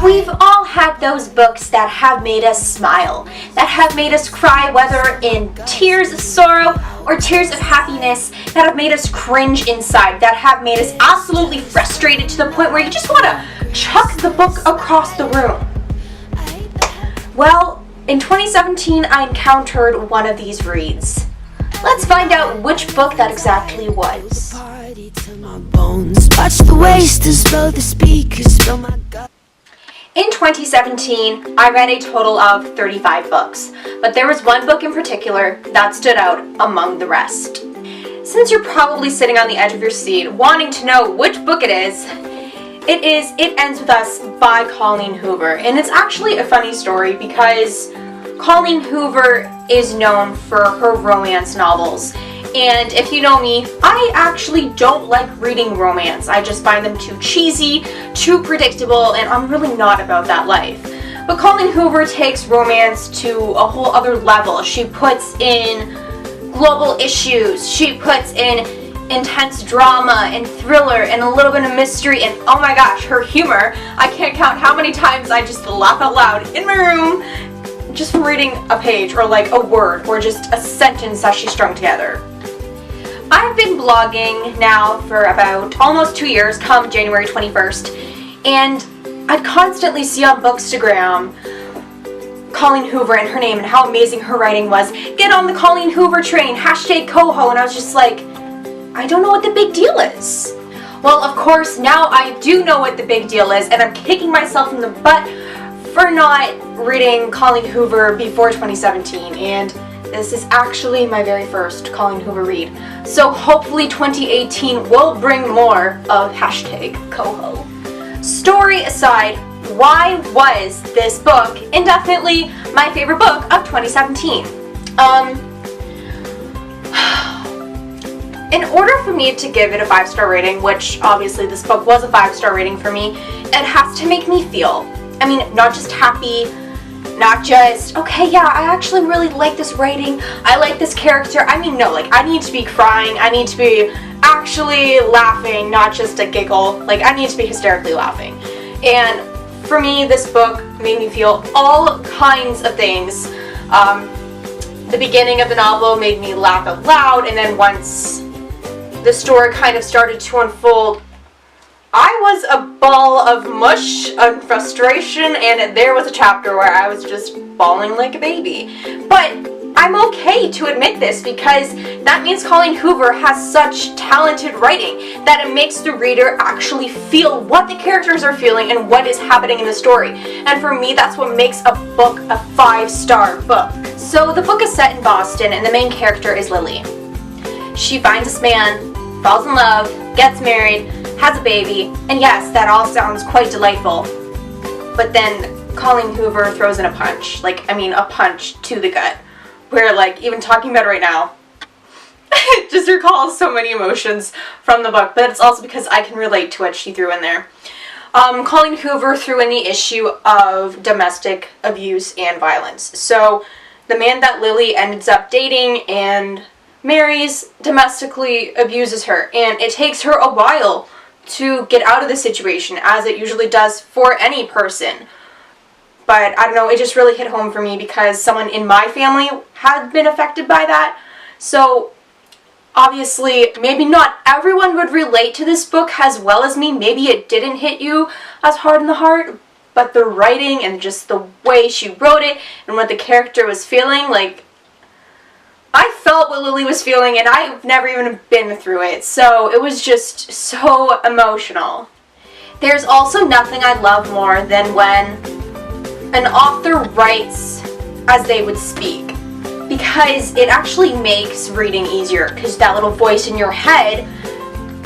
We've all had those books that have made us smile, that have made us cry, whether in tears of sorrow or tears of happiness, that have made us cringe inside, that have made us absolutely frustrated to the point where you just want to chuck the book across the room. Well, in 2017, I encountered one of these reads. Let's find out which book that exactly was. In 2017, I read a total of 35 books, but there was one book in particular that stood out among the rest. Since you're probably sitting on the edge of your seat wanting to know which book it is It Ends With Us by Colleen Hoover. And it's actually a funny story because Colleen Hoover is known for her romance novels. And if you know me, I actually don't like reading romance. I just find them too cheesy, too predictable, and I'm really not about that life. But Colleen Hoover takes romance to a whole other level. She puts in global issues, she puts in intense drama and thriller and a little bit of mystery, and oh my gosh, her humor. I can't count how many times I just laugh out loud in my room just from reading a page or like a word or just a sentence that she strung together. I've been blogging now for about almost 2 years, come January 21st, and I'd constantly see on Bookstagram Colleen Hoover and her name and how amazing her writing was. Get on the Colleen Hoover train, #Coho, and I was just like, I don't know what the big deal is. Well, of course, now I do know what the big deal is, and I'm kicking myself in the butt for not reading Colleen Hoover before 2017, and this is actually my very first Colleen Hoover read. So hopefully 2018 will bring more of #Coho. Story aside, why was this book indefinitely my favorite book of 2017? In order for me to give it a 5-star rating, which obviously this book was a 5-star rating for me, it has to make me feel. I mean, not just happy, not just, okay, yeah, I actually really like this writing, I like this character. I mean, no, like, I need to be crying, I need to be actually laughing, not just a giggle. Like, I need to be hysterically laughing. And for me, this book made me feel all kinds of things. The beginning of the novel made me laugh out loud, and then once the story kind of started to unfold, I was a ball of mush and frustration, and there was a chapter where I was just bawling like a baby. But I'm okay to admit this because that means Colleen Hoover has such talented writing that it makes the reader actually feel what the characters are feeling and what is happening in the story. And for me, that's what makes a book a 5-star book. So the book is set in Boston, and the main character is Lily. She finds this man, falls in love, gets married, has a baby, and yes, that all sounds quite delightful. But then Colleen Hoover throws in a punch. Like, I mean, a punch to the gut. Where, like, even talking about it right now, it just recalls so many emotions from the book, but it's also because I can relate to what she threw in there. Colleen Hoover threw in the issue of domestic abuse and violence. So, the man that Lily ends up dating and marries domestically abuses her, and it takes her a while to get out of the situation, as it usually does for any person. But I don't know, it just really hit home for me because someone in my family had been affected by that. So obviously, maybe not everyone would relate to this book as well as me. Maybe it didn't hit you as hard in the heart, but the writing and just the way she wrote it and what the character was feeling, like, I felt what Lily was feeling, and I've never even been through it, so it was just so emotional. There's also nothing I love more than when an author writes as they would speak, because it actually makes reading easier, because that little voice in your head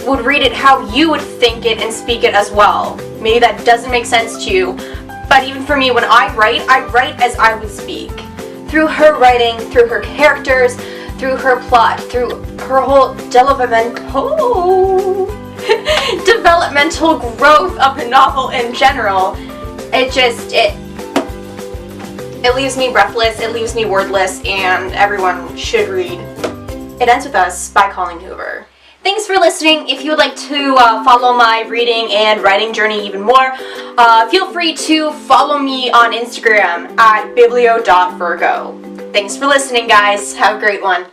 would read it how you would think it and speak it as well. Maybe that doesn't make sense to you, but even for me, when I write as I would speak. Through her writing, through her characters, through her plot, through her whole developmental growth of the novel in general, it leaves me breathless, it leaves me wordless, and everyone should read It Ends With Us by Colleen Hoover. thanks for listening. If you would like to follow my reading and writing journey even more, feel free to follow me on Instagram at biblio.virgo. Thanks for listening, guys. Have a great one.